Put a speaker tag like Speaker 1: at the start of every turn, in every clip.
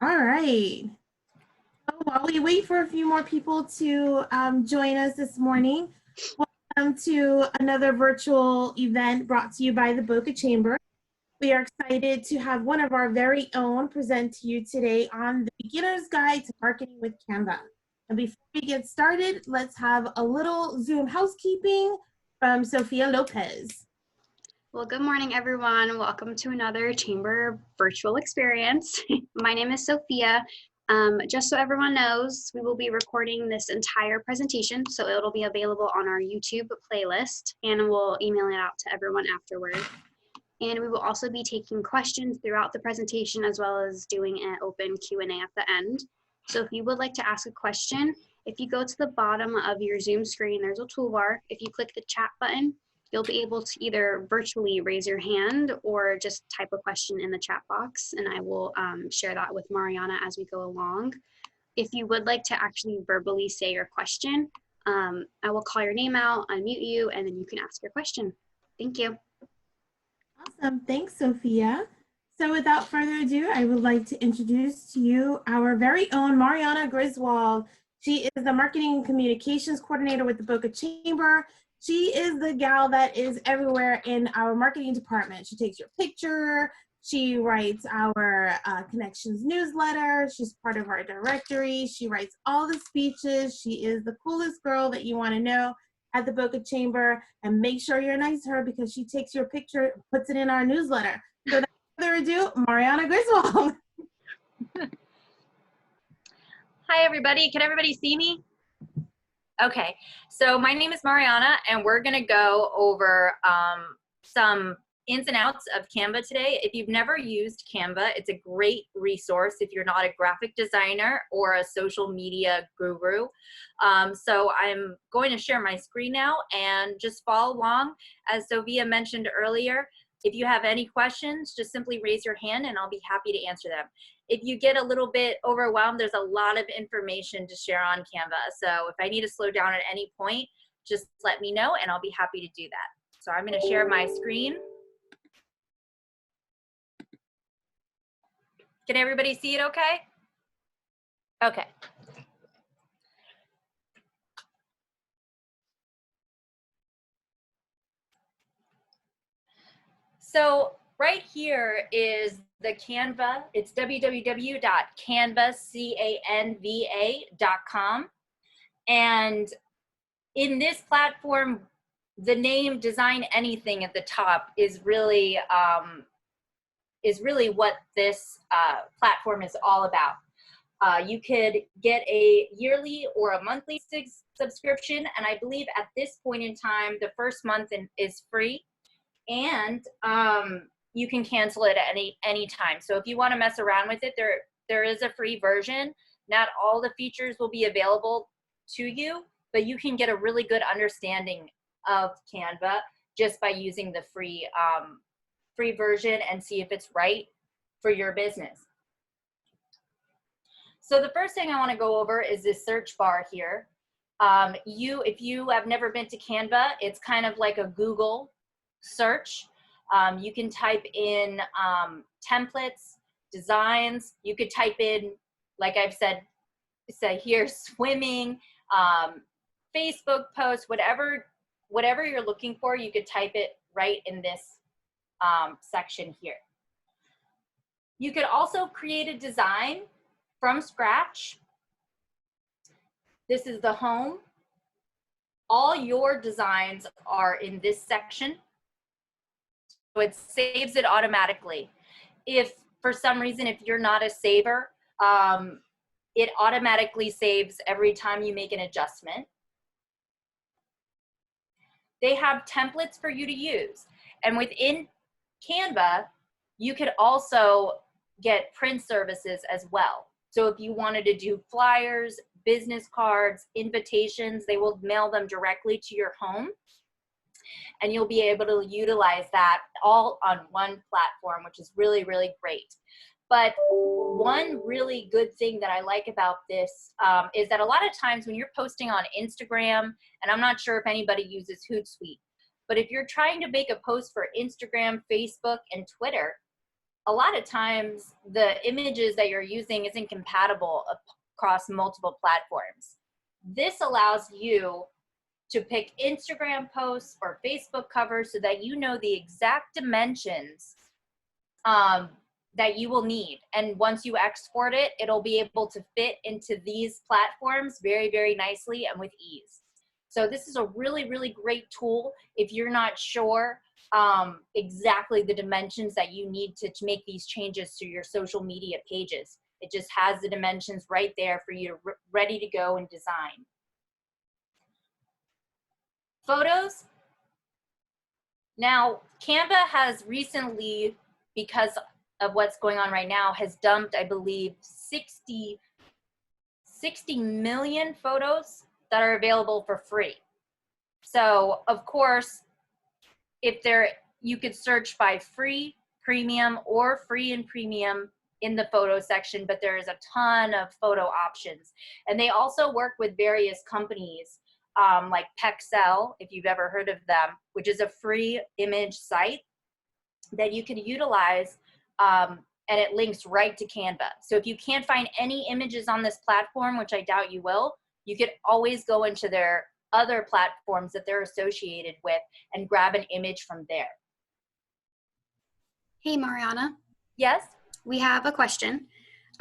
Speaker 1: All right. So while we wait for a few more people to join us this morning, welcome to another virtual event brought to you by the Boca Chamber. We are excited to have one of our very own present to you today on the Beginner's Guide to Marketing with Canva. And before we get started, let's have a little Zoom housekeeping from Sophia Lopez.
Speaker 2: Well, good morning, everyone. Welcome to another Chamber virtual experience. My name is Sophia. Just so everyone knows, we will be recording this entire presentation, so it'll be available on our YouTube playlist, and we'll email it out to everyone afterward. And we will also be taking questions throughout the presentation, as well as doing an open Q&A at the end. So if you would like to ask a question, if you go to the bottom of your Zoom screen, there's a toolbar. If you click the chat button, you'll be able to either virtually raise your hand or just type a question in the chat box, and I will share that with Mariana as we go along. If you would like to actually verbally say your question, I will call your name out, unmute you, and then you can ask your question. Thank you.
Speaker 1: Awesome. Thanks, Sophia. So without further ado, I would like to introduce to you our very own Mariana Griswold. She is the Marketing and Communications Coordinator with the Boca Chamber. She is the gal that is everywhere in our marketing department. She takes your picture. She writes our Connections newsletter. She's part of our directory. She writes all the speeches. She is the coolest girl that you want to know at the Boca Chamber, and make sure you're nice to her because she takes your picture, puts it in our newsletter. So without further ado, Mariana Griswold.
Speaker 3: Hi, everybody. Can everybody see me? Okay, so my name is Mariana, and we're going to go over some ins and outs of Canva today. If you've never used Canva, it's a great resource if you're not a graphic designer or a social media guru. So I'm going to share my screen now and just follow along. As Sophia mentioned earlier, if you have any questions, just simply raise your hand and I'll be happy to answer them. If you get a little bit overwhelmed, there's a lot of information to share on Canva. So if I need to slow down at any point, just let me know and I'll be happy to do that. So I'm going to share my screen. Can everybody see it okay? Okay. So right here is the Canva. It's www.canva.com. And in this platform, the name Design Anything at the top is really what this platform is all about. You could get a yearly or a monthly subscription, and I believe at this point in time, the first month is free, and you can cancel it at any time. So if you want to mess around with it, there is a free version. Not all the features will be available to you, but you can get a really good understanding of Canva just by using the free version and see if it's right for your business. So the first thing I want to go over is this search bar here. If you have never been to Canva, it's kind of like a Google search. You can type in templates, designs. You could type in, like I've said, say here, swimming, Facebook posts, whatever you're looking for, you could type it right in this section here. You could also create a design from scratch. This is the home. All your designs are in this section. So it saves it automatically. If for some reason, if you're not a saver, it automatically saves every time you make an adjustment. They have templates for you to use. And within Canva, you could also get print services as well. So if you wanted to do flyers, business cards, invitations, they will mail them directly to your home. And you'll be able to utilize that all on one platform, which is really, really great. But one really good thing that I like about this is that a lot of times when you're posting on Instagram, and I'm not sure if anybody uses Hootsuite, but if you're trying to make a post for Instagram, Facebook, and Twitter, a lot of times the images that you're using isn't compatible across multiple platforms. This allows you to pick Instagram posts or Facebook covers so that you know the exact dimensions that you will need. And once you export it, it'll be able to fit into these platforms very, very nicely and with ease. So this is a really, really great tool if you're not sure exactly the dimensions that you need to make these changes to your social media pages. It just has the dimensions right there for you to ready to go and design. Photos. Now, Canva has recently, because of what's going on right now, has dumped, I believe, 60 million photos that are available for free. So, of course, you could search by free, premium, or free and premium in the photo section, but there is a ton of photo options. And they also work with various companies like Pexel, if you've ever heard of them, which is a free image site that you can utilize, and it links right to Canva. So if you can't find any images on this platform, which I doubt you will, you could always go into their other platforms that they're associated with and grab an image from there.
Speaker 2: Hey, Mariana.
Speaker 3: Yes?
Speaker 2: We have a question.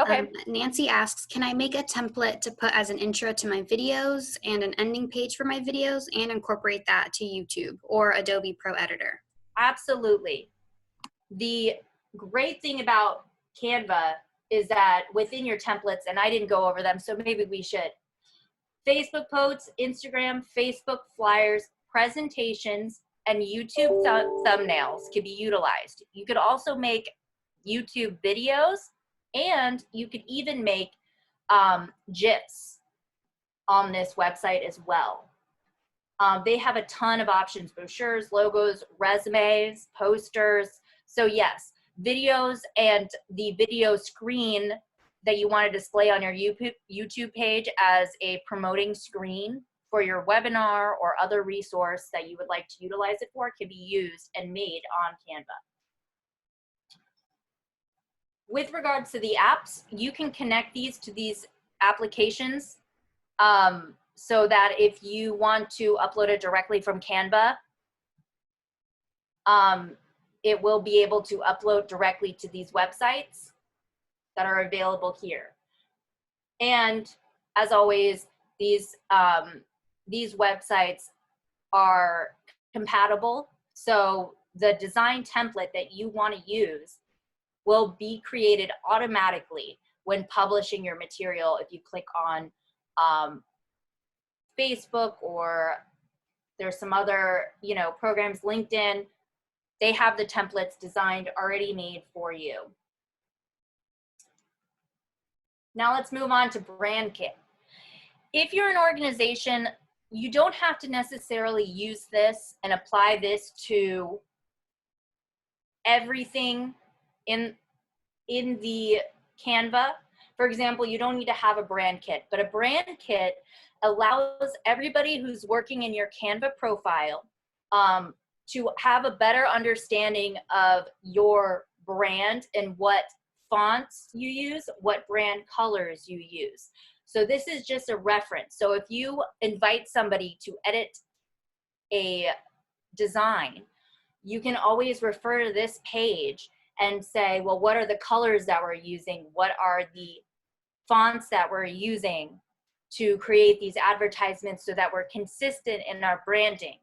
Speaker 3: Okay.
Speaker 2: Nancy asks, can I make a template to put as an intro to my videos and an ending page for my videos and incorporate that to YouTube or Adobe Pro Editor?
Speaker 3: Absolutely. The great thing about Canva is that within your templates, and I didn't go over them, so maybe we should, Facebook posts, Instagram, Facebook flyers, presentations, and YouTube thumbnails can be utilized. You could also make YouTube videos, and you could even make GIFs on this website as well. They have a ton of options: brochures, logos, resumes, posters. So yes, videos and the video screen that you want to display on your YouTube page as a promoting screen for your webinar or other resource that you would like to utilize it for can be used and made on Canva. With regards to the apps, you can connect these to these applications so that if you want to upload it directly from Canva, it will be able to upload directly to these websites that are available here. And as always, these websites are compatible. So the design template that you want to use will be created automatically when publishing your material if you click on Facebook, or there's some other programs, LinkedIn. They have the templates designed already made for you. Now let's move on to Brand Kit. If you're an organization, you don't have to necessarily use this and apply this to everything in the Canva. For example, you don't need to have a brand kit, but a brand kit allows everybody who's working in your Canva profile to have a better understanding of your brand and what fonts you use, what brand colors you use. So this is just a reference. So if you invite somebody to edit a design, you can always refer to this page and say, well, what are the colors that we're using? What are the fonts that we're using to create these advertisements so that we're consistent in our branding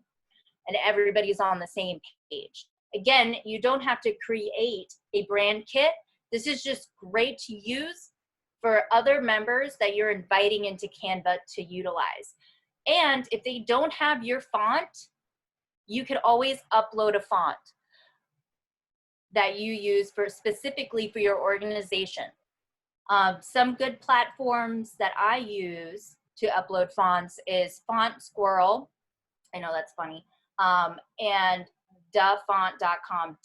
Speaker 3: and everybody's on the same page? Again, you don't have to create a brand kit. This is just great to use for other members that you're inviting into Canva to utilize. And if they don't have your font, you could always upload a font that you use specifically for your organization. Some good platforms that I use to upload fonts is Font Squirrel. I know that's funny. And dafont.com,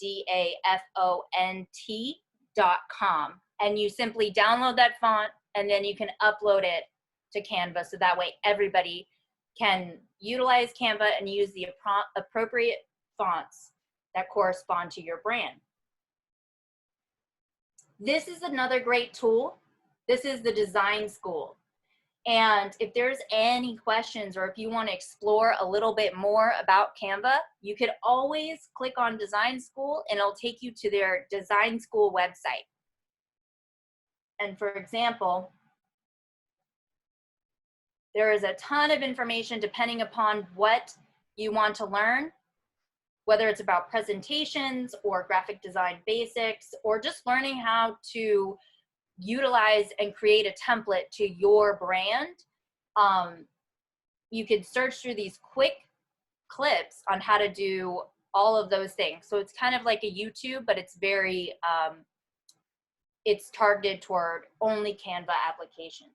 Speaker 3: DAFONT.com. And you simply download that font and then you can upload it to Canva, so that way everybody can utilize Canva and use the appropriate fonts that correspond to your brand. This is another great tool. This is the Design School. And if there's any questions or if you want to explore a little bit more about Canva, you could always click on Design School and it'll take you to their Design School website. And for example, there is a ton of information depending upon what you want to learn, whether it's about presentations or graphic design basics, or just learning how to utilize and create a template to your brand. You could search through these quick clips on how to do all of those things. So it's kind of like a YouTube, but it's very, it's targeted toward only Canva applications.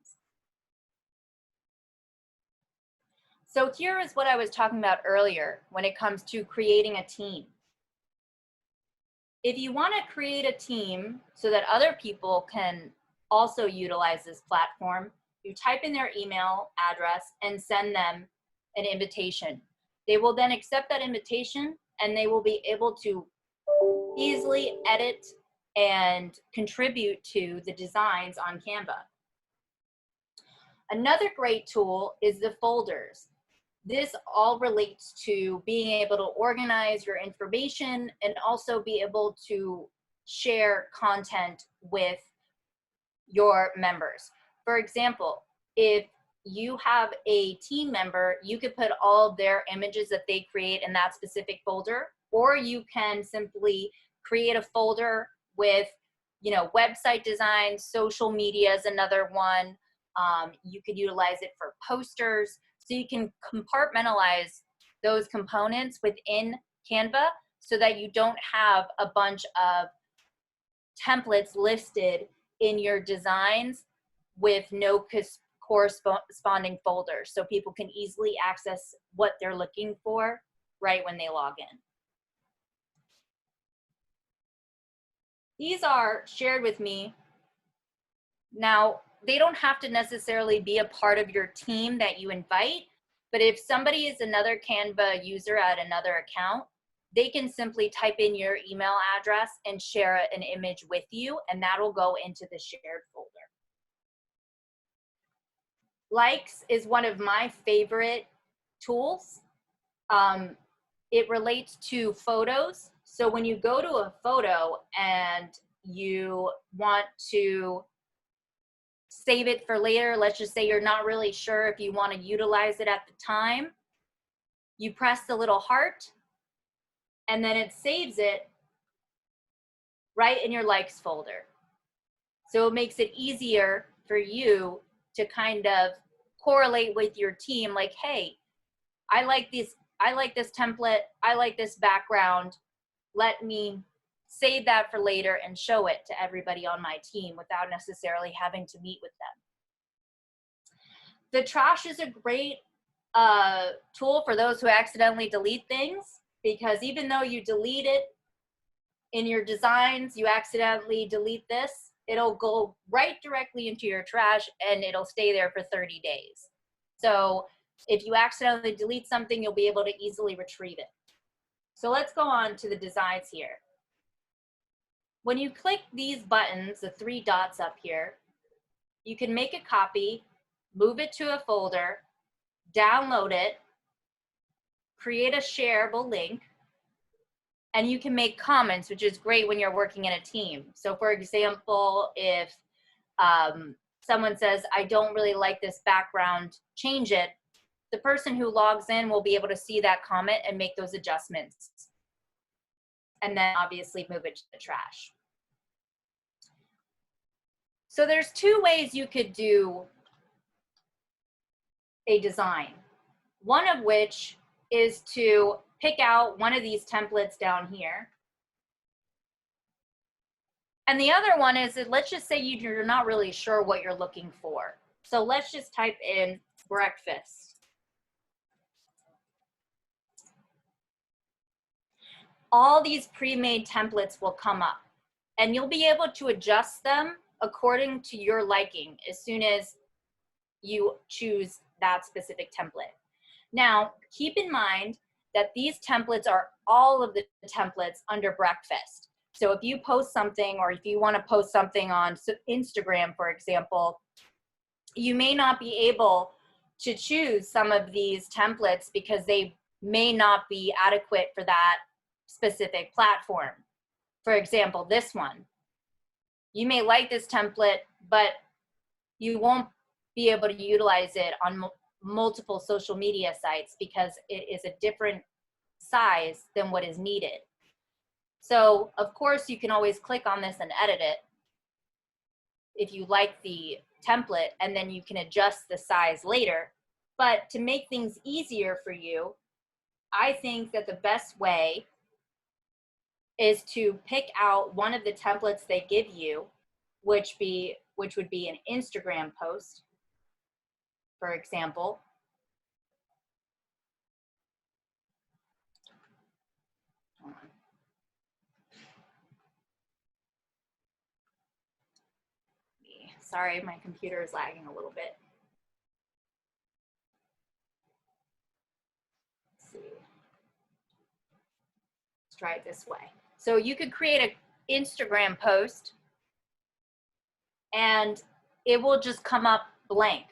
Speaker 3: So here is what I was talking about earlier when it comes to creating a team. If you want to create a team so that other people can also utilize this platform, you type in their email address and send them an invitation. They will then accept that invitation and they will be able to easily edit and contribute to the designs on Canva. Another great tool is the folders. This all relates to being able to organize your information and also be able to share content with your members. For example, if you have a team member, you could put all of their images that they create in that specific folder, or you can simply create a folder with, you know, website design, social media is another one. You could utilize it for posters. So you can compartmentalize those components within Canva so that you don't have a bunch of templates listed in your designs with no corresponding folders. So people can easily access what they're looking for right when they log in. These are shared with me. Now, they don't have to necessarily be a part of your team that you invite, but if somebody is another Canva user at another account, they can simply type in your email address and share an image with you, and that'll go into the shared folder. Likes is one of my favorite tools. It relates to photos. So when you go to a photo and you want to save it for later, let's just say you're not really sure if you want to utilize it at the time, you press the little heart and then it saves it right in your likes folder. So it makes it easier for you to kind of correlate with your team, like, hey, I like this template, I like this background, let me save that for later and show it to everybody on my team without necessarily having to meet with them. The trash is a great tool for those who accidentally delete things, because even though you delete it in your designs, you accidentally delete this, it'll go right directly into your trash and it'll stay there for 30 days. So if you accidentally delete something, you'll be able to easily retrieve it. So let's go on to the designs here. When you click these buttons, the 3 dots up here, you can make a copy, move it to a folder, download it, create a shareable link, and you can make comments, which is great when you're working in a team. So for example, if someone says, I don't really like this background, change it, the person who logs in will be able to see that comment and make those adjustments. And then obviously move it to the trash. So there's 2 ways you could do a design. One of which is to pick out one of these templates down here. And the other one is that, let's just say you're not really sure what you're looking for. So let's just type in breakfast. All these pre-made templates will come up and you'll be able to adjust them according to your liking as soon as you choose that specific template. Now, keep in mind that these templates are all of the templates under breakfast. So if you post something, or if you want to post something on Instagram, for example, you may not be able to choose some of these templates because they may not be adequate for that specific platform. For example, this one. You may like this template, but you won't be able to utilize it on multiple social media sites because it is a different size than what is needed. So of course you can always click on this and edit it if you like the template, and then you can adjust the size later. But to make things easier for you, I think that the best way is to pick out one of the templates they give you, which would be an Instagram post, for example. Hold on. Sorry, my computer is lagging a little bit. Let's see. Let's try it this way. So you could create an Instagram post and it will just come up blank.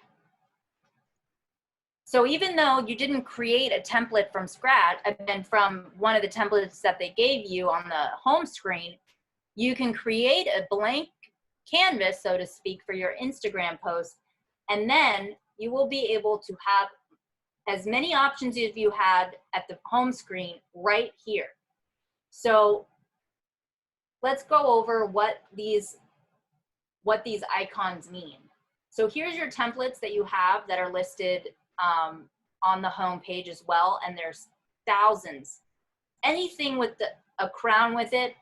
Speaker 3: So even though you didn't create a template from scratch, and then from one of the templates that they gave you on the home screen, you can create a blank canvas, so to speak, for your Instagram post, and then you will be able to have as many options as you had at the home screen right here. So let's go over what these icons mean. So here's your templates that you have that are listed on the home page as well, and there's thousands. Anything with a crown with it,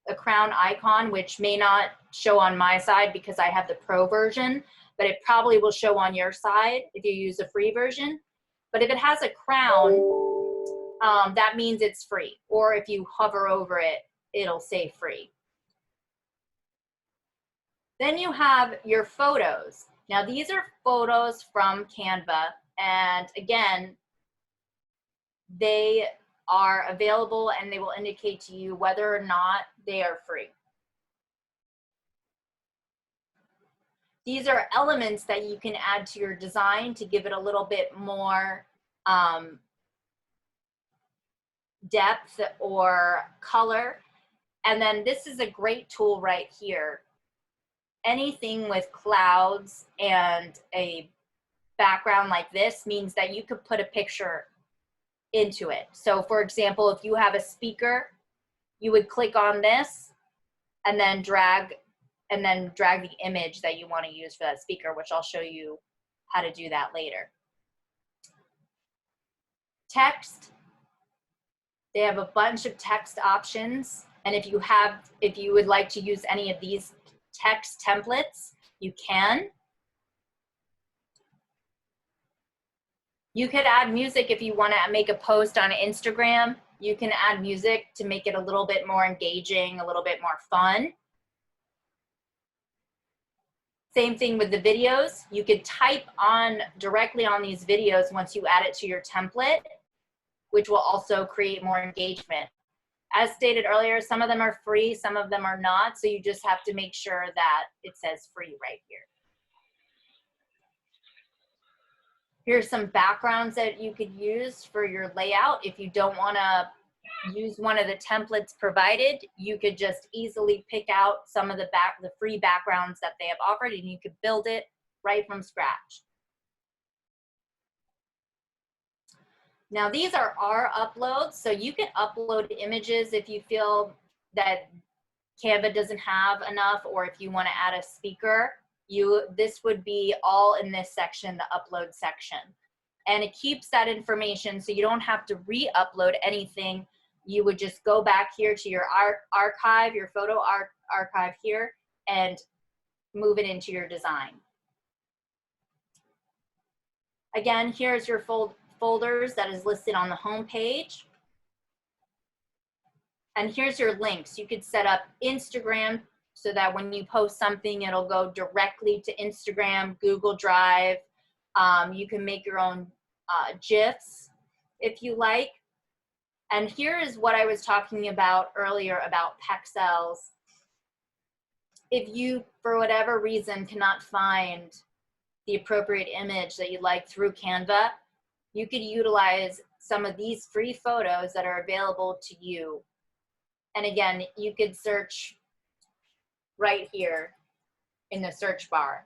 Speaker 3: a crown icon, which may not show on my side because I have the pro version, but it probably will show on your side if you use the free version. But if it has a crown, that means it's free. Or if you hover over it, it'll say free. Then you have your photos. Now these are photos from Canva, and again, they are available and they will indicate to you whether or not they are free. These are elements that you can add to your design to give it a little bit more depth or color. And then this is a great tool right here. Anything with clouds and a background like this means that you could put a picture into it. So for example, if you have a speaker, you would click on this and then drag the image that you want to use for that speaker, which I'll show you how to do that later. Text, they have a bunch of text options, and if you would like to use any of these text templates, you can. You could add music if you want to make a post on Instagram. You can add music to make it a little bit more engaging, a little bit more fun. Same thing with the videos. You could type on directly on these videos once you add it to your template, which will also create more engagement. As stated earlier, some of them are free, some of them are not, so you just have to make sure that it says free right here. Here's some backgrounds that you could use for your layout. If you don't want to use one of the templates provided, you could just easily pick out some of the free backgrounds that they have offered, and you could build it right from scratch. Now these are our uploads, so you can upload images if you feel that Canva doesn't have enough, or if you want to add a speaker. This would be all in this section, the upload section. And it keeps that information so you don't have to re-upload anything. You would just go back here to your archive, your photo archive here, and move it into your design. Again, here's your folders that is listed on the home page. And here's your links. You could set up Instagram so that when you post something, it'll go directly to Instagram, Google Drive. You can make your own GIFs if you like. And here is what I was talking about earlier about pexels. If you, for whatever reason, cannot find the appropriate image that you like through Canva, you could utilize some of these free photos that are available to you. And again, you could search right here in the search bar.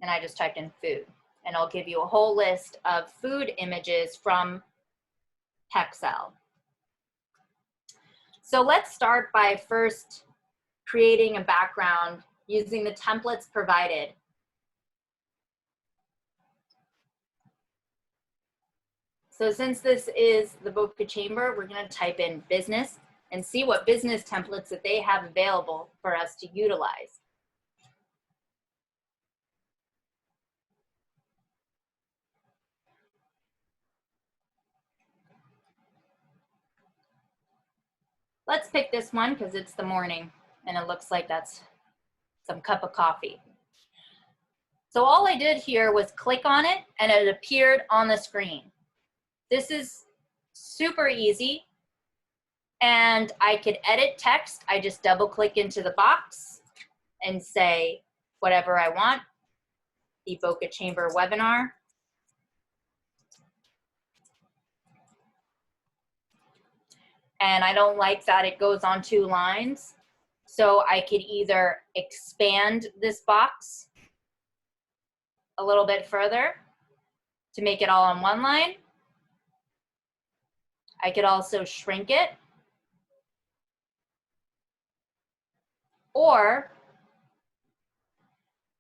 Speaker 3: And I just typed in food. And I'll give you a whole list of food images from Pexel. So let's start by first creating a background using the templates provided. So since this is the Boca Chamber, we're going to type in business and see what business templates that they have available for us to utilize. Let's pick this one because it's the morning and it looks like that's some cup of coffee. So all I did here was click on it and it appeared on the screen. This is super easy and I could edit text. I just double click into the box and say whatever I want, the Boca Chamber webinar. And I don't like that it goes on 2 lines. So I could either expand this box a little bit further to make it all on 1 line. I could also shrink it. Or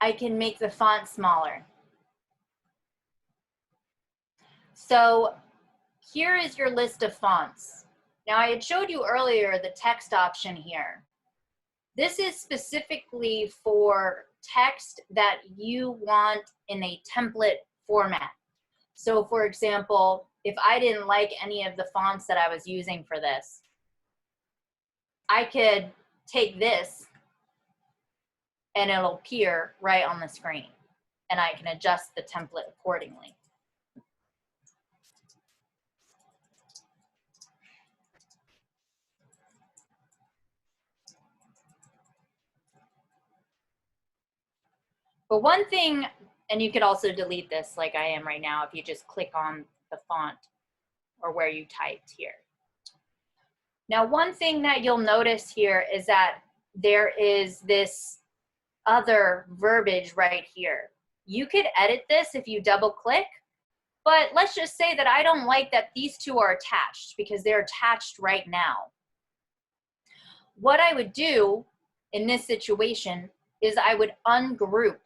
Speaker 3: I can make the font smaller. So here is your list of fonts. Now I had showed you earlier the text option here. This is specifically for text that you want in a template format. So for example, if I didn't like any of the fonts that I was using for this, I could take this and it'll appear right on the screen and I can adjust the template accordingly. But one thing, and you could also delete this like I am right now if you just click on the font or where you typed here. Now, one thing that you'll notice here is that there is this other verbiage right here. You could edit this if you double click, but let's just say that I don't like that these two are attached because they're attached right now. What I would do in this situation is I would ungroup.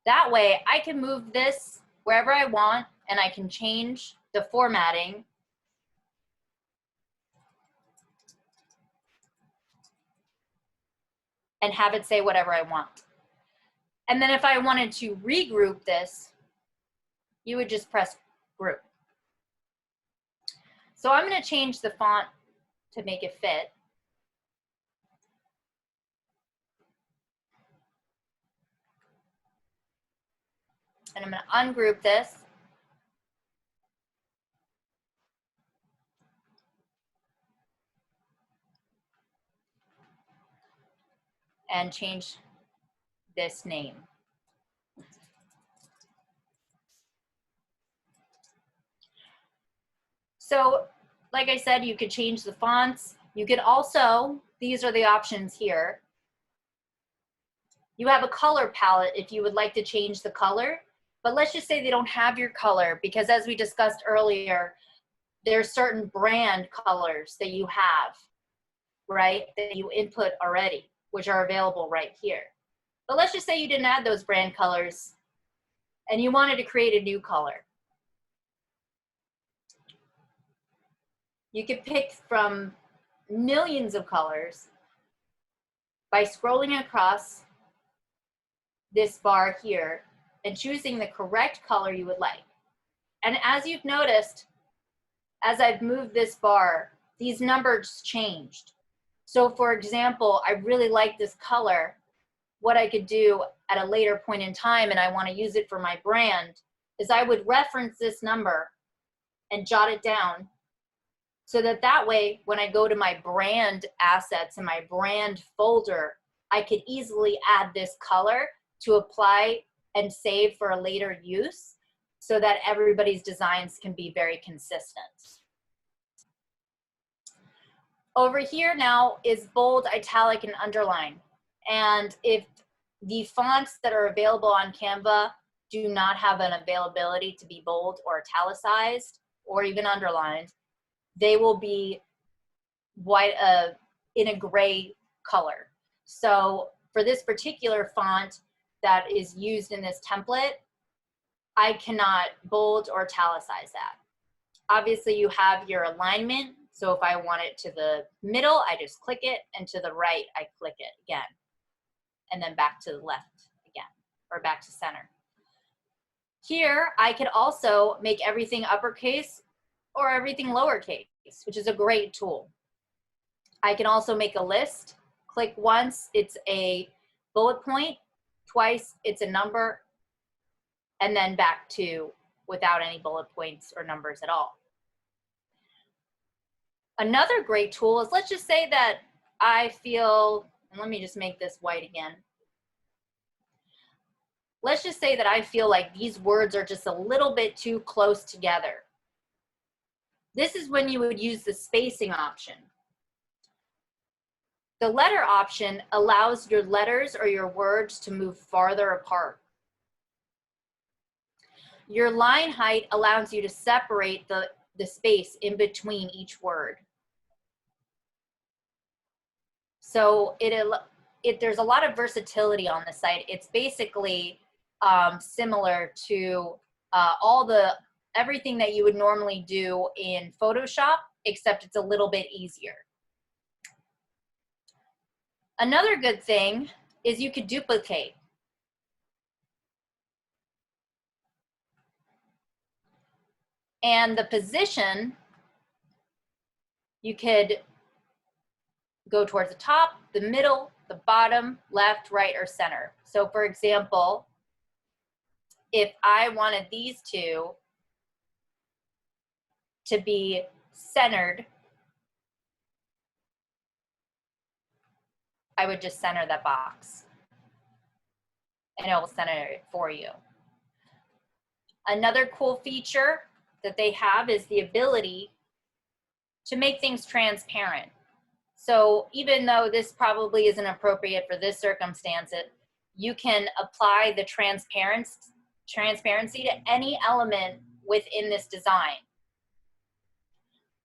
Speaker 3: That way I can move this wherever I want and I can change the formatting and have it say whatever I want. And then if I wanted to regroup this, you would just press group. So I'm going to change the font to make it fit. And I'm going to ungroup this. And change this name. So, like I said, you could change the fonts. You could also, these are the options here. You have a color palette if you would like to change the color. But let's just say they don't have your color because as we discussed earlier, there's certain brand colors that you have, right, that you input already, which are available right here. But let's just say you didn't add those brand colors and you wanted to create a new color. You could pick from millions of colors by scrolling across this bar here and choosing the correct color you would like. And as you've noticed, as I've moved this bar, these numbers changed. So for example, I really like this color. What I could do at a later point in time, and I want to use it for my brand, is I would reference this number and jot it down so that that way, when I go to my brand assets and my brand folder, I could easily add this color to apply and save for a later use so that everybody's designs can be very consistent. Over here now is bold, italic, and underline. And if the fonts that are available on Canva do not have an availability to be bold or italicized or even underlined, they will be white in a gray color. So for this particular font that is used in this template, I cannot bold or italicize that. Obviously you have your alignment. So if I want it to the middle, I just click it, and to the right, I click it again, and then back to the left again, or back to center. Here, I could also make everything uppercase or everything lowercase, which is a great tool. I can also make a list. Click once, it's a bullet point. Twice, it's a number. And then back to without any bullet points or numbers at all. Another great tool is, let's just say that I feel, and let me just make this white again. Let's just say that I feel like these words are just a little bit too close together. This is when you would use the spacing option. The letter option allows your letters or your words to move farther apart. Your line height allows you to separate the space in between each word. So there's a lot of versatility on the site. It's basically similar to everything that you would normally do in Photoshop, except it's a little bit easier. Another good thing is you could duplicate. And the position, you could go towards the top, the middle, the bottom, left, right, or center. So for example, if I wanted these two to be centered, I would just center that box and it will center it for you. Another cool feature that they have is the ability to make things transparent. So even though this probably isn't appropriate for this circumstance, you can apply the transparency to any element within this design.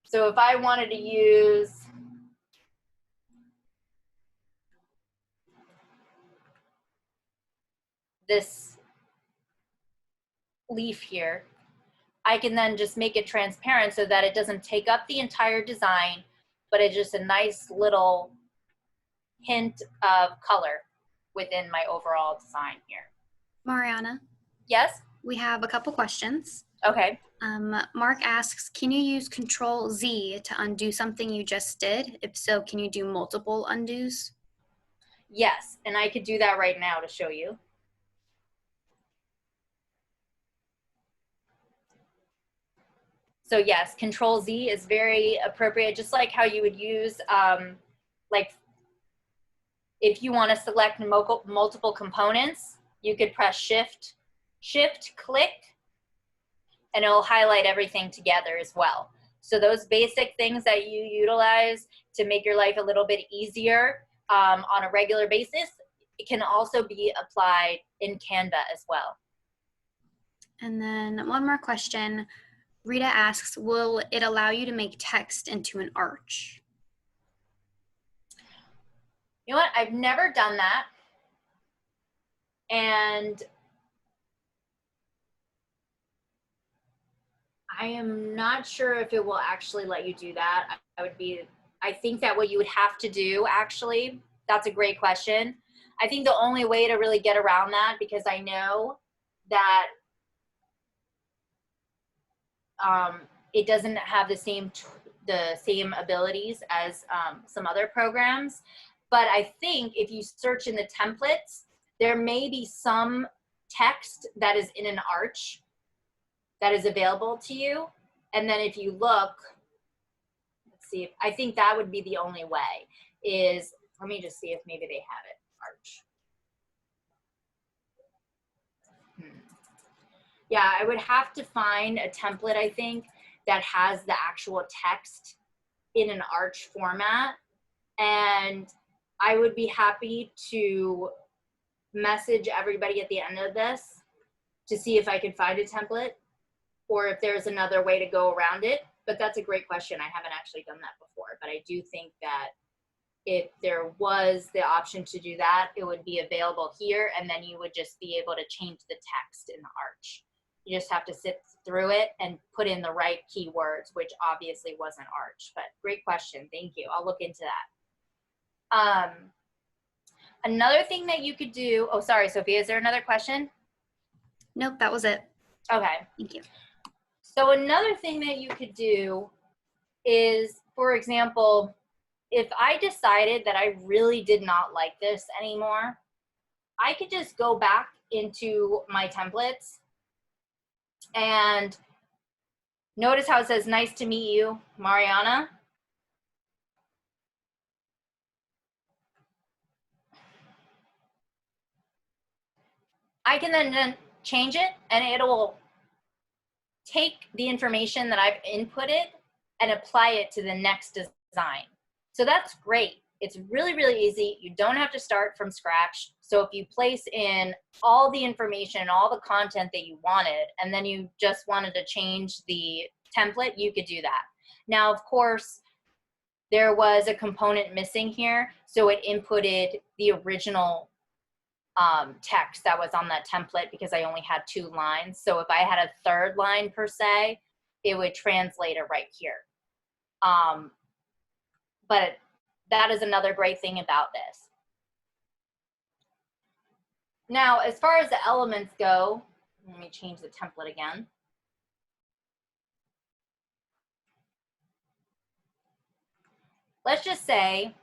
Speaker 3: So if I wanted to use this leaf here, I can then just make it transparent so that it doesn't take up the entire design, but it's just a nice little hint of color within my overall design here.
Speaker 2: Mariana,
Speaker 3: Yes?
Speaker 2: we have a couple questions.
Speaker 3: Okay.
Speaker 2: Mark asks, can you use Control Z to undo something you just did? If so, can you do multiple undos?
Speaker 3: Yes, and I could do that right now to show you. So yes, Control Z is very appropriate, just like how you would use, like if you want to select multiple components, you could press Shift, click, and it'll highlight everything together as well. So those basic things that you utilize to make your life a little bit easier on a regular basis, it can also be applied in Canva as well.
Speaker 2: And then one more question. Rita asks, will it allow you to make text into an arch?
Speaker 3: You know what? I've never done that. And I am not sure if it will actually let you do that. I think that what you would have to do, actually, that's a great question. I think the only way to really get around that, because I know that it doesn't have the same abilities as some other programs. But I think if you search in the templates, there may be some text that is in an arch. that is available to you. And then if you look, let's see, I think that would be the only way is, let me just see if maybe they have it, Arch. Yeah, I would have to find a template, I think, that has the actual text in an Arch format. And I would be happy to message everybody at the end of this to see if I can find a template or if there's another way to go around it. But that's a great question. I haven't actually done that before, but I do think that if there was the option to do that, it would be available here, and then you would just be able to change the text in the Arch. You just have to sit through it and put in the right keywords, which obviously wasn't Arch, but great question. Thank you. I'll look into that. Another thing that you could do, oh, sorry, Sophia, is there another question?
Speaker 2: Nope, that was it.
Speaker 3: Okay.
Speaker 2: Thank you.
Speaker 3: So another thing that you could do is, for example, if I decided that I really did not like this anymore, I could just go back into my templates and notice how it says, nice to meet you, Mariana. I can then change it and it'll take the information that I've inputted and apply it to the next design. So that's great. It's really, really easy. You don't have to start from scratch. So if you place in all the information, all the content that you wanted, and then you just wanted to change the template, you could do that. Now, of course, there was a component missing here. So it inputted the original text that was on that template because I only had 2 lines. So if I had a 3rd line per se, it would translate it right here. But that is another great thing about this. Now, as far as the elements go, let me change the template again. Let's just say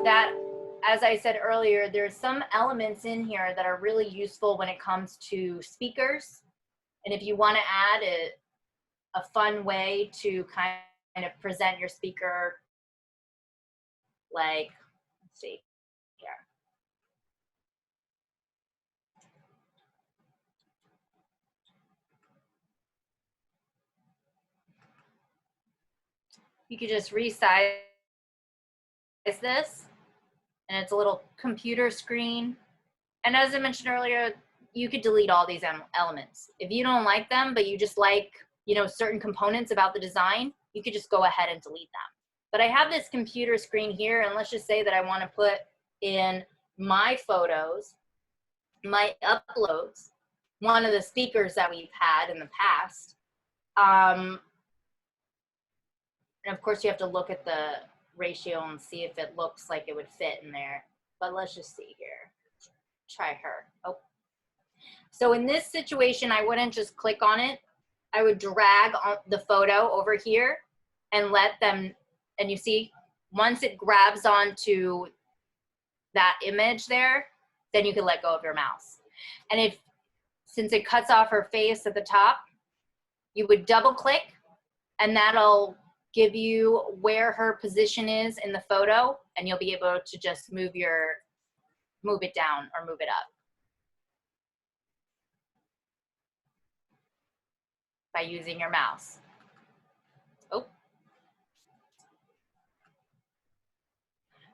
Speaker 3: that, as I said earlier, there's some elements in here that are really useful when it comes to speakers. And if you want to add a fun way to kind of present your speaker, like, let's see here. You could just resize this, and it's a little computer screen. And as I mentioned earlier, you could delete all these elements. If you don't like them, but you just like, you know, certain components about the design, you could just go ahead and delete them. But I have this computer screen here, and let's just say that I want to put in my photos, my uploads, one of the speakers that we've had in the past. And of course you have to look at the ratio and see if it looks like it would fit in there. But let's just see here. Try her. Oh. So in this situation, I wouldn't just click on it. I would drag on the photo over here and let them, and you see, once it grabs onto that image there, then you can let go of your mouse. And since it cuts off her face at the top, you would double click and that'll give you where her position is in the photo, and you'll be able to just move it down or move it up by using your mouse. Oh.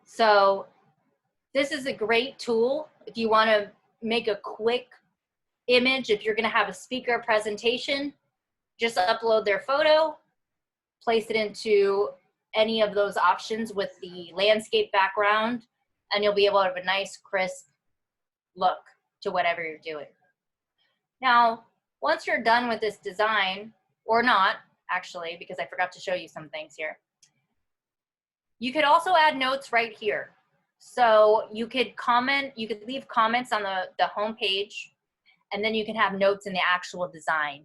Speaker 3: So this is a great tool if you want to make a quick image. If you're going to have a speaker presentation, just upload their photo, place it into any of those options with the landscape background, and you'll be able to have a nice, crisp look to whatever you're doing. Now, once you're done with this design, or not, actually, because I forgot to show you some things here, you could also add notes right here. So you could comment, you could leave comments on the home page, and then you can have notes in the actual design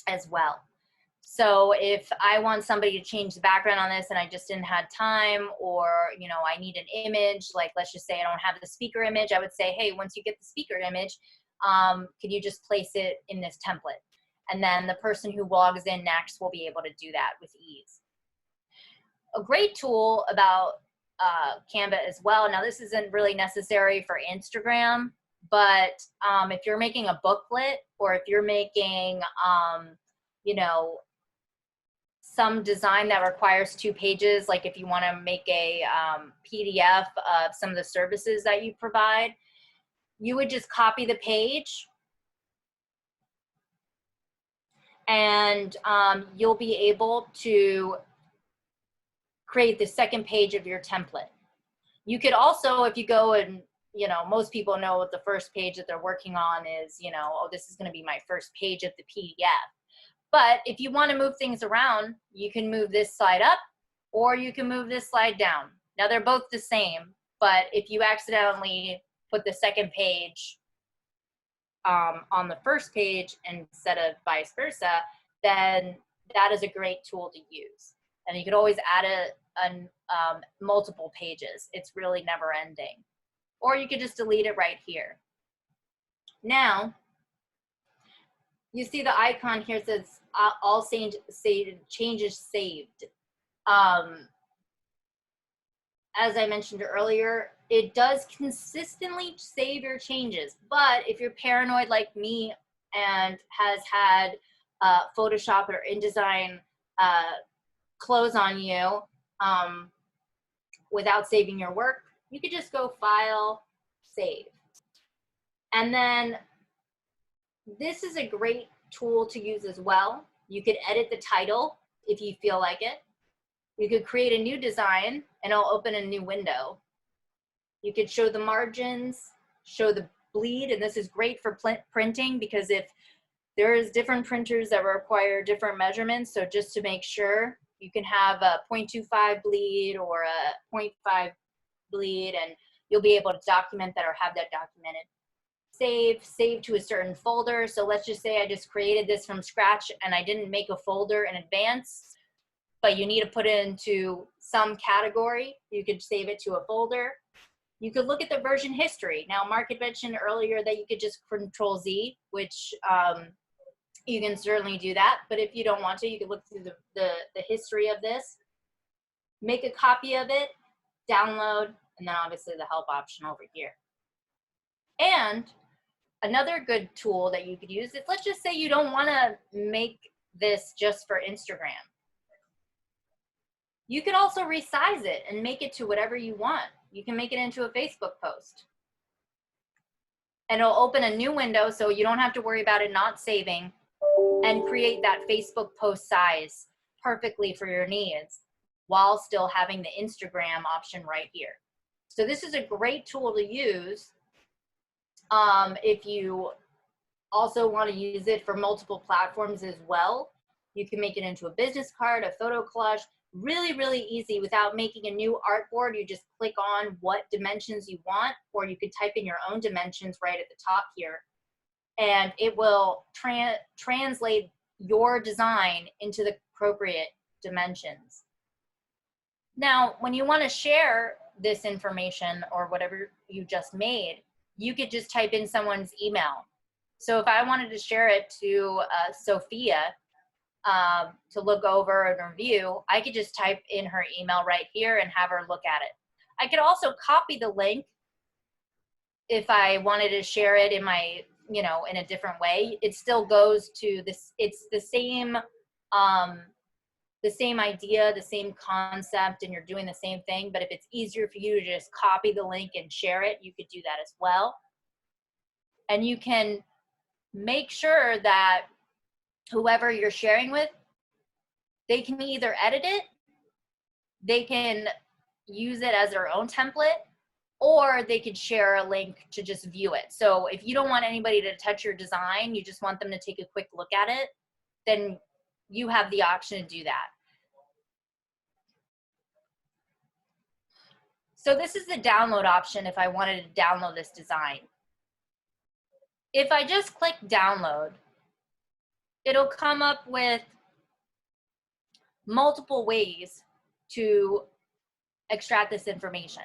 Speaker 3: as well. So if I want somebody to change the background on this and I just didn't have time, or, you know, I need an image, like let's just say I don't have the speaker image, I would say, hey, once you get the speaker image, could you just place it in this template? And then the person who logs in next will be able to do that with ease. A great tool about Canva as well. Now, this isn't really necessary for Instagram, but if you're making a booklet, or if you're making, you know, some design that requires 2 pages, like if you want to make a PDF of some of the services that you provide, you would just copy the page, and you'll be able to create the second page of your template. You could also, if you go and, you know, most people know what the first page that they're working on is, you know, oh, this is going to be my first page of the PDF. But if you want to move things around, you can move this slide up, or you can move this slide down. Now, they're both the same, but if you accidentally put the second page on the first page instead of vice versa, then that is a great tool to use. And you could always add multiple pages. It's really never ending. Or you could just delete it right here. Now, you see the icon here says all changes saved. As I mentioned earlier, it does consistently save your changes. But if you're paranoid like me and has had Photoshop or InDesign close on you without saving your work, you could just go File, Save. And then this is a great tool to use as well. You could edit the title if you feel like it. You could create a new design and it'll open a new window. You could show the margins, show the bleed, and this is great for printing, because if there's different printers that require different measurements, so just to make sure, you can have a 0.25 bleed or a 0.5 bleed, and you'll be able to document that or have that documented. Save to a certain folder. So let's just say I just created this from scratch and I didn't make a folder in advance, but you need to put it into some category. You could save it to a folder. You could look at the version history. Now, Mark had mentioned earlier that you could just Control Z, which you can certainly do that. But if you don't want to, you could look through the history of this, make a copy of it, download, and then obviously the help option over here. And another good tool that you could use is, let's just say you don't want to make this just for Instagram. You could also resize it and make it to whatever you want. You can make it into a Facebook post. And it'll open a new window, so you don't have to worry about it not saving, and create that Facebook post size perfectly for your needs while still having the Instagram option right here. So this is a great tool to use. If you also want to use it for multiple platforms as well, you can make it into a business card, a photo collage, really, really easy without making a new artboard. You just click on what dimensions you want, or you could type in your own dimensions right at the top here, and it will translate your design into the appropriate dimensions. Now, when you want to share this information or whatever you just made, you could just type in someone's email. So if I wanted to share it to Sophia to look over and review, I could just type in her email right here and have her look at it. I could also copy the link if I wanted to share it in my, you know, in a different way. It still goes to this, it's the same idea, the same concept, and you're doing the same thing. But if it's easier for you to just copy the link and share it, you could do that as well. And you can make sure that whoever you're sharing with, they can either edit it, they can use it as their own template, or they could share a link to just view it. So if you don't want anybody to touch your design, you just want them to take a quick look at it, then you have the option to do that. So this is the download option if I wanted to download this design. If I just click download, it'll come up with multiple ways to extract this information.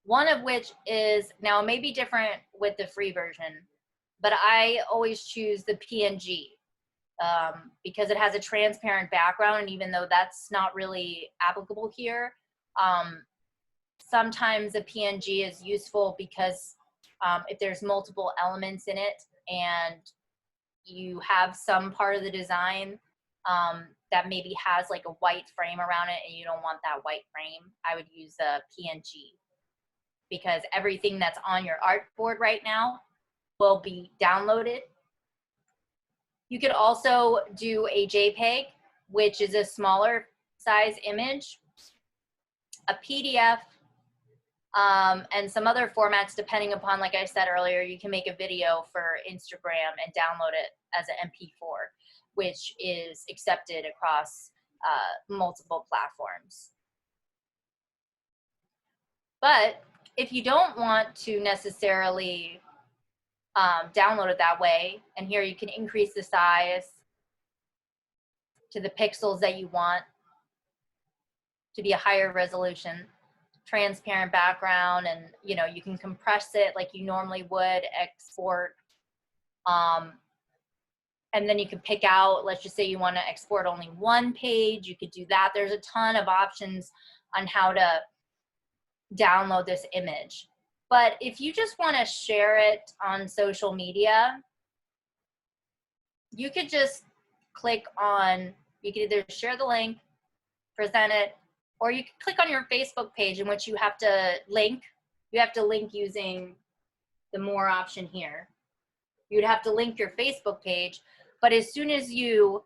Speaker 3: One of which is, now it may be different with the free version, but I always choose the PNG because it has a transparent background. And even though that's not really applicable here, sometimes a PNG is useful because if there's multiple elements in it and you have some part of the design that maybe has like a white frame around it and you don't want that white frame, I would use a PNG, because everything that's on your artboard right now will be downloaded. You could also do a JPEG, which is a smaller size image, a PDF, and some other formats depending upon, like I said earlier, you can make a video for Instagram and download it as an MP4, which is accepted across multiple platforms. But if you don't want to necessarily download it that way, and here you can increase the size to the pixels that you want to be a higher resolution, transparent background, and you can compress it like you normally would, export, and then you can pick out, let's just say you want to export only one page, you could do that. There's a ton of options on how to download this image. But if you just want to share it on social media, you could just click on, you could either share the link, present it, or you can click on your Facebook page in which you have to link. You have to link using the more option here. You'd have to link your Facebook page, but as soon as you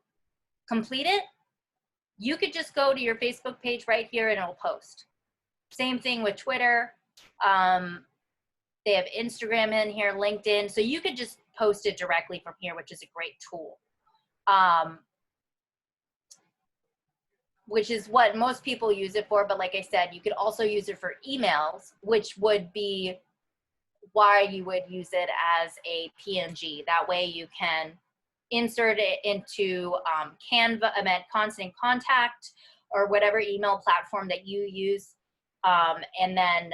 Speaker 3: complete it, you could just go to your Facebook page right here and it'll post. Same thing with Twitter. They have Instagram in here, LinkedIn, so you could just post it directly from here, which is a great tool. Which is what most people use it for, but like I said, you could also use it for emails, which would be why you would use it as a PNG. That way you can insert it into Canva, Constant Contact, or whatever email platform that you use, and then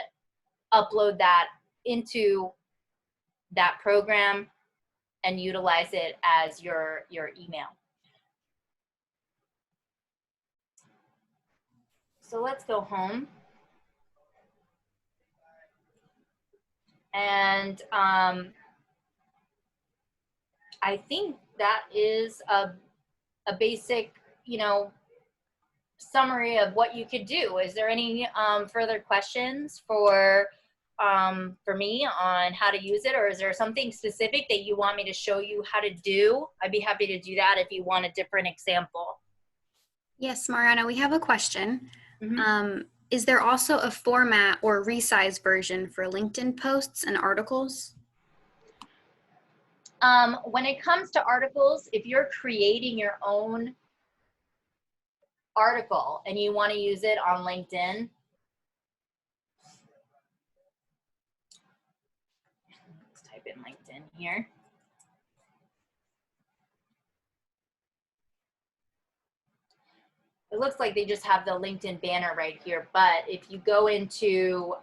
Speaker 3: upload that into that program and utilize it as your email. So let's go home. And I think that is a basic, summary of what you could do. Is there any further questions for me on how to use it, or is there something specific that you want me to show you how to do? I'd be happy to do that if you want a different example.
Speaker 2: Yes, Mariana, we have a question.
Speaker 3: Mm-hmm.
Speaker 2: Is there also a format or resized version for LinkedIn posts and articles?
Speaker 3: When it comes to articles, if you're creating your own article and you want to use it on LinkedIn, let's type in LinkedIn here. It looks like they just have the LinkedIn banner right here, but if you go into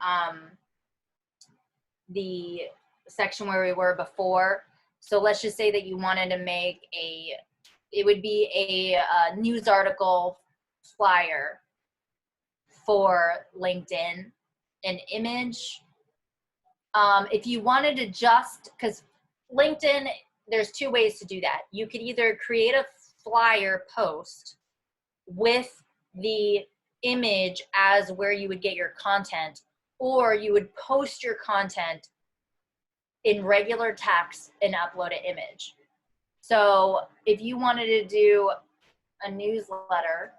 Speaker 3: the section where we were before, so let's just say that you wanted to make it would be a news article flyer for LinkedIn, an image. If you wanted to because LinkedIn, there's two ways to do that. You could either create a flyer post with the image as where you would get your content, or you would post your content in regular text and upload an image. So if you wanted to do a newsletter,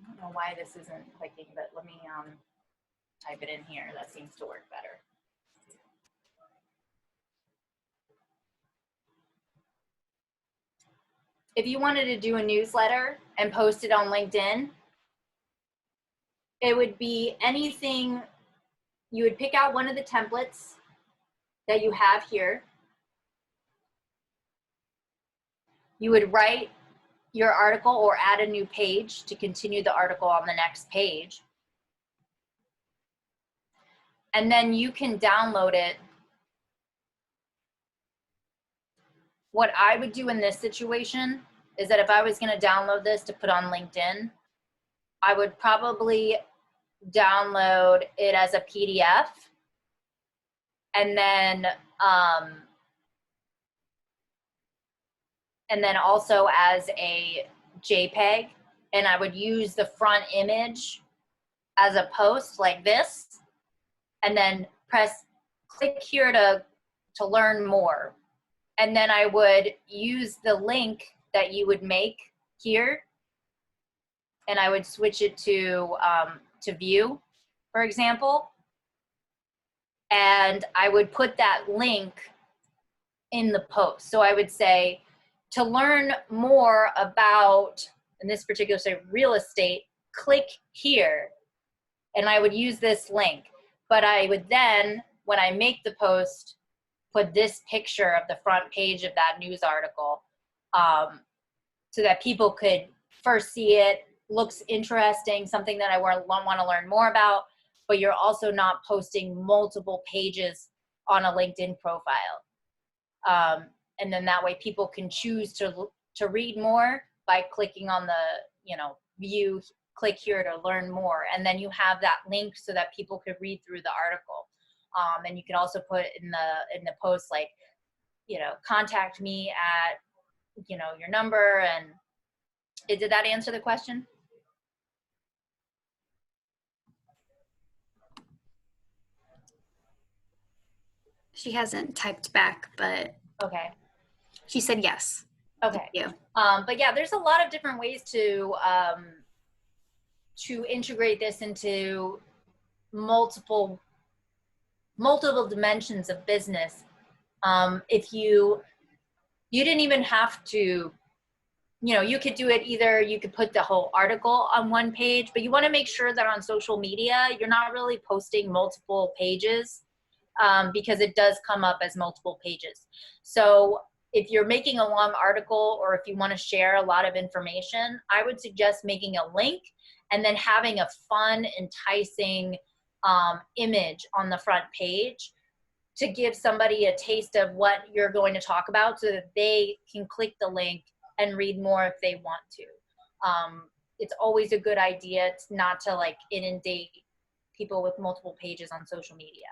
Speaker 3: I don't know why this isn't clicking, but let me type it in here. That seems to work better. If you wanted to do a newsletter and post it on LinkedIn, it would be anything. You would pick out one of the templates that you have here. You would write your article or add a new page to continue the article on the next page. and then you can download it. What I would do in this situation is that if I was going to download this to put on LinkedIn, I would probably download it as a PDF, and then also as a JPEG, and I would use the front image as a post like this, and then click here to learn more. And then I would use the link that you would make here, and I would switch it to view, for example. And I would put that link in the post. So I would say, to learn more about, in this particular say, real estate, click here. And I would use this link. But I would then, when I make the post, put this picture of the front page of that news article, so that people could first see it, looks interesting, something that I want to learn more about, but you're also not posting multiple pages on a LinkedIn profile. And then that way people can choose to read more by clicking on the, view, click here to learn more. And then you have that link so that people could read through the article. And you can also put in the post, like, contact me at, your number. And did that answer the question?
Speaker 2: She hasn't typed back, but
Speaker 3: Okay.
Speaker 2: she said yes.
Speaker 3: Okay.
Speaker 2: Thank you.
Speaker 3: But yeah, there's a lot of different ways to integrate this into multiple dimensions of business. If you didn't even have to, you could do it either, you could put the whole article on one page, but you want to make sure that on social media, you're not really posting multiple pages, because it does come up as multiple pages. So if you're making a long article, or if you want to share a lot of information, I would suggest making a link and then having a fun, enticing image on the front page to give somebody a taste of what you're going to talk about, so that they can click the link and read more if they want to. It's always a good idea not to like inundate people with multiple pages on social media.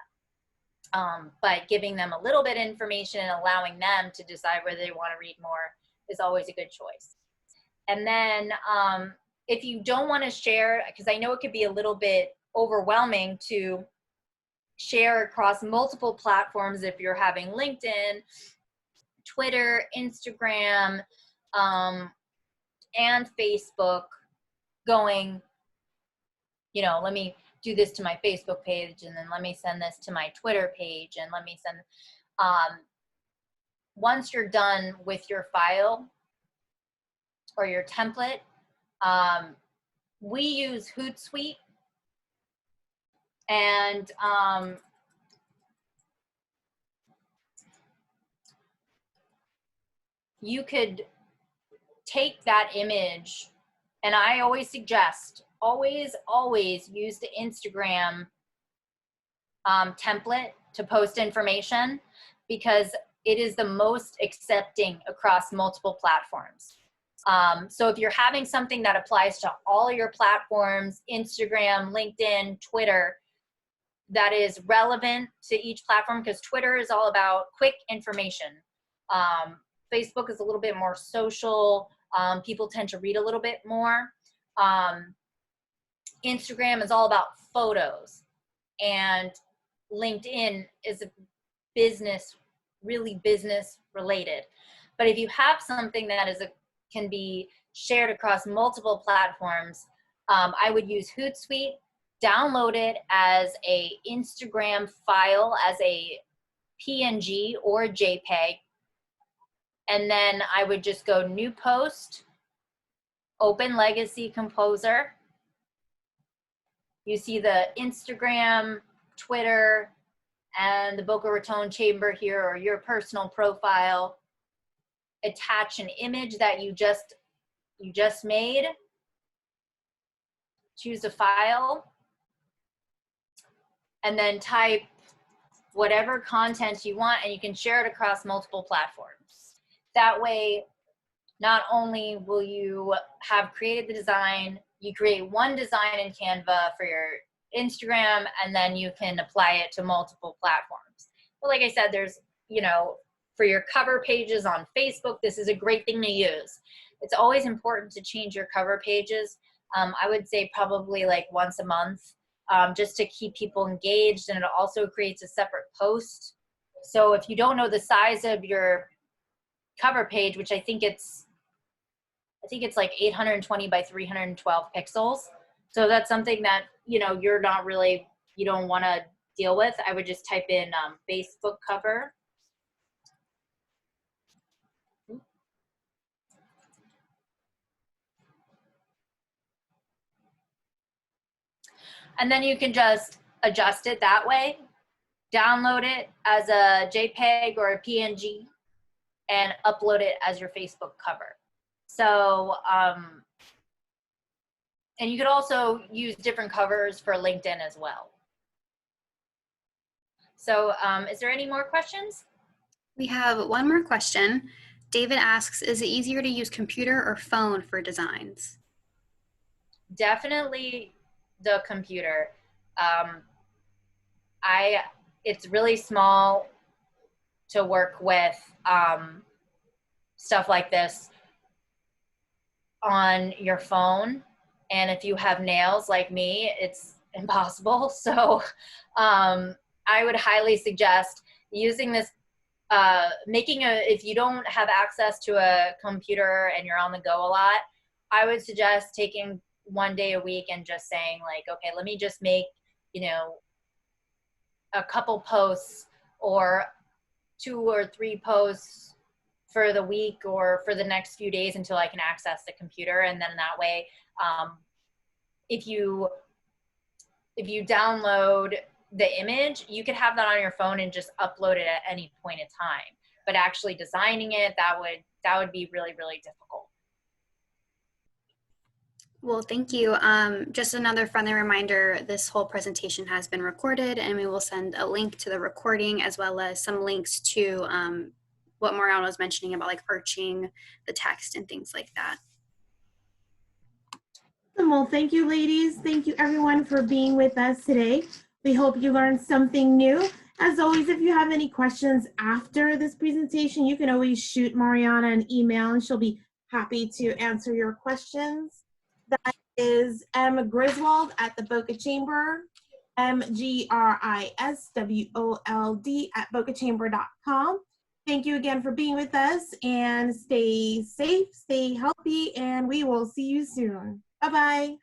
Speaker 3: But giving them a little bit of information and allowing them to decide whether they want to read more is always a good choice. And then if you don't want to share, because I know it could be a little bit overwhelming to share across multiple platforms, if you're having LinkedIn, Twitter, Instagram, and Facebook going, let me do this to my Facebook page, and then let me send this to my Twitter page, and let me send, once you're done with your file or your template, we use Hootsuite, and you could take that image, and I always suggest, always use the Instagram template to post information, because it is the most accepting across multiple platforms. So if you're having something that applies to all your platforms, Instagram, LinkedIn, Twitter, that is relevant to each platform, because Twitter is all about quick information. Facebook is a little bit more social. People tend to read a little bit more. Instagram is all about photos, and LinkedIn is really business related. But if you have something that can be shared across multiple platforms, I would use Hootsuite, download it as a Instagram file, as a PNG or JPEG, and then I would just go new post, open Legacy Composer. You see the Instagram, Twitter, and the Boca Raton Chamber here, or your personal profile. Attach an image that you just made. Choose a file. and then type whatever content you want, and you can share it across multiple platforms. That way, not only will you have created the design, you create one design in Canva for your Instagram, and then you can apply it to multiple platforms. But like I said, there's, for your cover pages on Facebook, this is a great thing to use. It's always important to change your cover pages. I would say probably like once a month, just to keep people engaged, and it also creates a separate post. So if you don't know the size of your cover page, which I think it's like 820 by 312 pixels. So that's something that, you don't want to deal with. I would just type in Facebook cover. And then you can just adjust it that way, download it as a JPEG or a PNG, and upload it as your Facebook cover. So, and you could also use different covers for LinkedIn as well. So is there any more questions?
Speaker 2: We have one more question. David asks, is it easier to use computer or phone for designs?
Speaker 3: Definitely the computer. It's really small to work with stuff like this on your phone. And if you have nails like me, it's impossible. So I would highly suggest using this, if you don't have access to a computer and you're on the go a lot, I would suggest taking one day a week and just saying like, okay, let me just make, a couple posts or 2 or 3 posts for the week or for the next few days until I can access the computer. And then that way, if you download the image, you could have that on your phone and just upload it at any point in time. But actually designing it, that would be really, really difficult.
Speaker 2: Well, thank you. Just another friendly reminder, this whole presentation has been recorded, and we will send a link to the recording as well as some links to what Mariana was mentioning about like arching the text and things like that.
Speaker 1: Well, thank you, ladies. Thank you, everyone, for being with us today. We hope you learned something new. As always, if you have any questions after this presentation, you can always shoot Mariana an email, and she'll be happy to answer your questions. That is M. Griswold at the Boca Chamber, MGRISWOLD at bocachamber.com. Thank you again for being with us, and stay safe, stay healthy, and we will see you soon. Bye-bye.